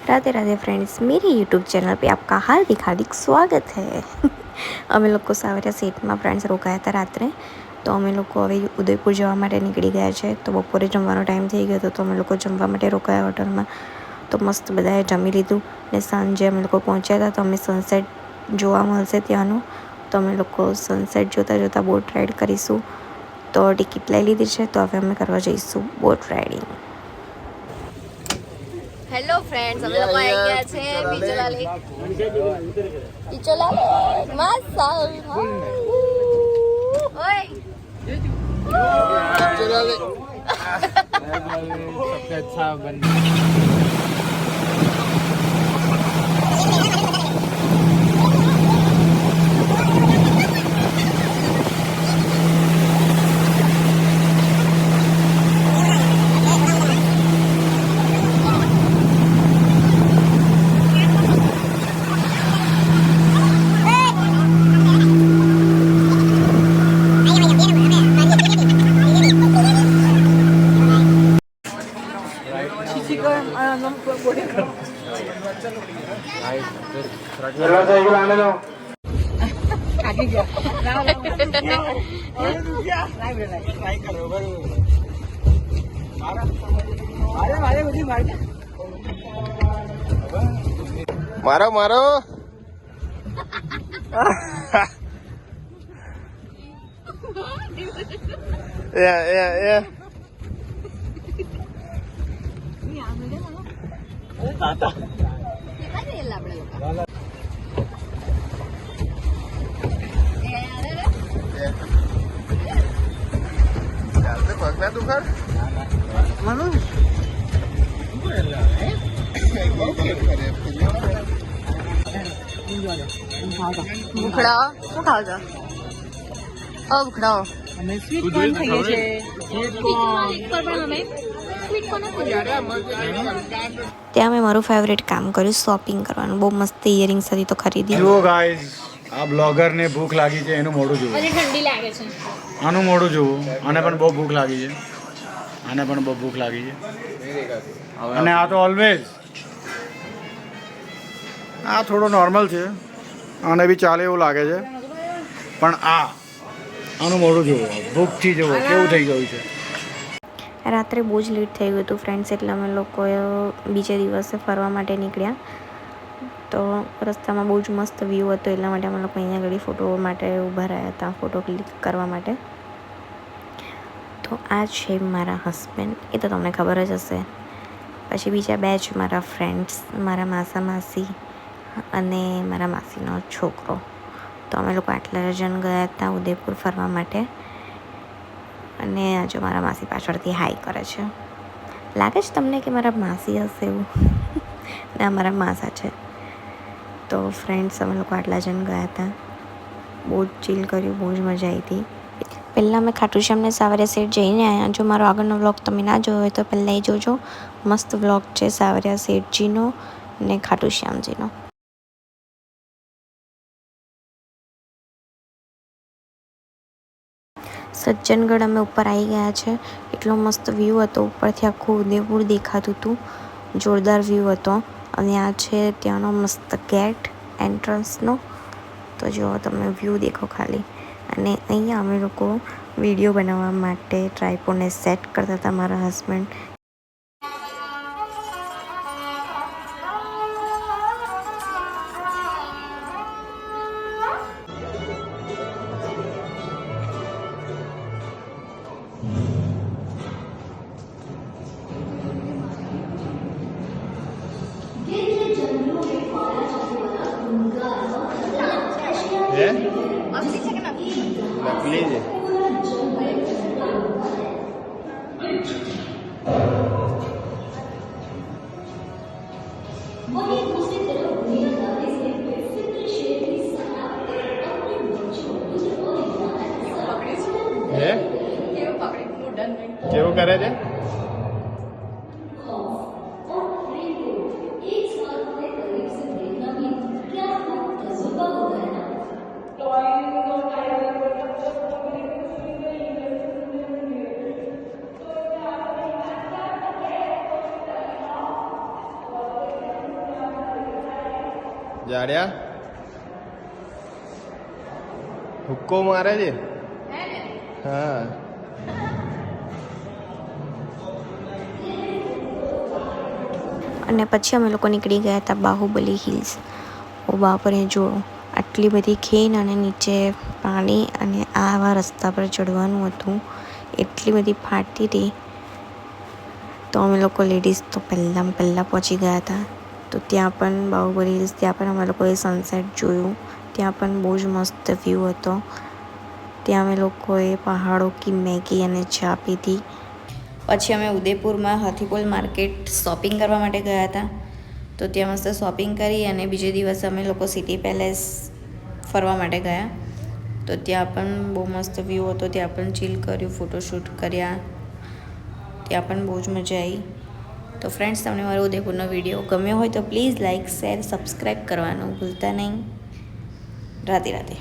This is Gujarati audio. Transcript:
राधे राधे फ्रेंड्स, मेरे यूट्यूब चैनल पे आपका हार्दिक हार्दिक स्वागत है। અમે લોકો સાવરિયા સેટમાં ફ્રેન્ડ્સ રોકાયા હતા રાત્રે, તો અમે લોકો હવે ઉદયપુર જવા માટે નીકળી ગયા છે. તો બપોરે જમવાનો ટાઈમ થઈ ગયો હતો, તો અમે લોકો જમવા માટે રોકાયા હોટલમાં. તો મસ્ત બધાએ જમી લીધું ને સાંજે અમે લોકો પહોંચ્યા હતા. તો અમે સનસેટ જોવા મળશે ત્યાંનું, તો અમે લોકો સનસેટ જોતાં જોતાં બોટ રાઈડ કરીશું. તો ટિકિટ લઈ લીધી છે, તો હવે અમે કરવા જઈશું બોટ રાઇડિંગ. હેલો ફ્રેન્ડ્સ, અમે લોકો આવી ગયા છે બિચોલા લેક. બિચોલા લેક મસ્ત. ઓય બિચોલા લેક सबसे अच्छा बन. मारो मारो या પગના દુખાર ભૂખડાઓ શું ખાવ છો? ભૂખડાઓ અમે સ્વીટ કોર્ન ખાઈએ છીએ. ત્યાં મેં મારું ફેવરેટ કામ કર્યું, શોપિંગ કરવાનું. બહુ મસ્ત ઇયરિંગ્સ હતી તો ખરીદી. જુઓ ગાઈઝ, આ બ્લોગરને ભૂખ લાગી છે, એનું મોઢું જુઓ. મને ઠંડી લાગે છે. આનું મોઢું જુઓ. આને પણ બહુ ભૂખ લાગી છે. આને પણ બહુ ભૂખ લાગી છે. અને આ તો ઓલવેઝ આ થોડો નોર્મલ છે, આને બી ચાલે એવું લાગે છે. પણ આનું મોઢું જુઓ, ભૂખથી જુઓ કેવું થઈ ગયું છે. રાત્રે બહુ જ લેટ થઈ ગયું હતું ફ્રેન્ડ્સ, એટલે અમે લોકો બીજે દિવસે ફરવા માટે નીકળ્યા. તો રસ્તામાં બહુ જ મસ્ત વ્યૂ હતો, એટલા માટે અમે લોકો અહીંયા આગળ ફોટો માટે ઊભા રહ્યા હતા, ફોટો ક્લિક કરવા માટે. તો આ છે મારા હસબન્ડ, એ તો તમને ખબર જ હશે. પછી બીજા બે જ મારા ફ્રેન્ડ્સ, મારા માસી અને મારા માસીનો છોકરો. તો અમે લોકો આટલા જણ ગયા હતા ઉદયપુર ફરવા માટે. અને જો મારા માસી પાછળથી હાઈ કરે છે. લાગે છે તમને કે મારા માસી હશે એવું? ના, મારા માસા છે. તો ફ્રેન્ડ્સ, અમે લોકો આટલા જણ ગયા હતા, બહુ જ ચીલ કર્યું, બહુ જ મજા આવી હતી. પહેલાં અમે ખાટુ શ્યામને સાવરિયા સેટ જઈને આવ્યા. જો મારો આગળનો વ્લોગ તમે ના જોયો હોય તો પહેલાં એ જોજો. મસ્ત વ્લોગ છે સાવરિયા સેઠજીનો ને ખાટુ શ્યામજીનો. સજ્જનગઢ અમે ઉપર આવી ગયા છે. એટલો મસ્ત વ્યૂ હતો, ઉપરથી આખું ઉદયપુર દેખાતું હતું. જોરદાર વ્યૂ હતો. અને આ છે ત્યાંનો મસ્ત ગેટ એન્ટ્રન્સનો. તો જો તમે વ્યૂ દેખો ખાલી. અને અહીંયા અમે લોકો વિડીયો બનાવવા માટે ટ્રાયપોડને સેટ કરતા હતા મારા હસબન્ડ. नकली है. કેવું કરે છે? જાડ્યા હુક્કો મારે છે હા અને પછી અમે લોકો નીકળી ગયા હતા બાહુબલી હિલ્સ. ઓ બાપરે જો આટલી બધી ખીણ અને નીચે પાણી અને આવા રસ્તા પર ચડવાનું હતું. એટલી બધી ફાટતી હતી. તો અમે લોકો લેડીઝ તો પહેલાં પહોંચી ગયા હતા. તો ત્યાં પણ બાહુબલી હિલ્સ ત્યાં પણ અમે લોકોએ સનસેટ જોયું. ત્યાં પણ બહુ જ મસ્ત વ્યૂ હતો. ત્યાં અમે લોકોએ પહાડો કી મેગી અને ચા પીધી. પછી અમે ઉદયપુરમાં હાથીપોલ માર્કેટ શોપિંગ કરવા માટે ગયા હતા. તો ત્યાં મસ્ત શોપિંગ કરી અને બીજે દિવસે અમે લોકો સિટી પેલેસ ફરવા માટે ગયા. તો ત્યાં પણ બહુ મસ્ત વ્યૂ હતો. ત્યાં પણ ચીલ કર્યું, ફોટોશૂટ કર્યા. ત્યાં પણ બહુ જ મજા આવી. તો ફ્રેન્ડ્સ, તમને મારો ઉદયપુરનો વિડીયો ગમ્યો હોય તો પ્લીઝ લાઇક, શેર, સબસ્ક્રાઈબ કરવાનું ભૂલતા નહીં. રાધે રાધે.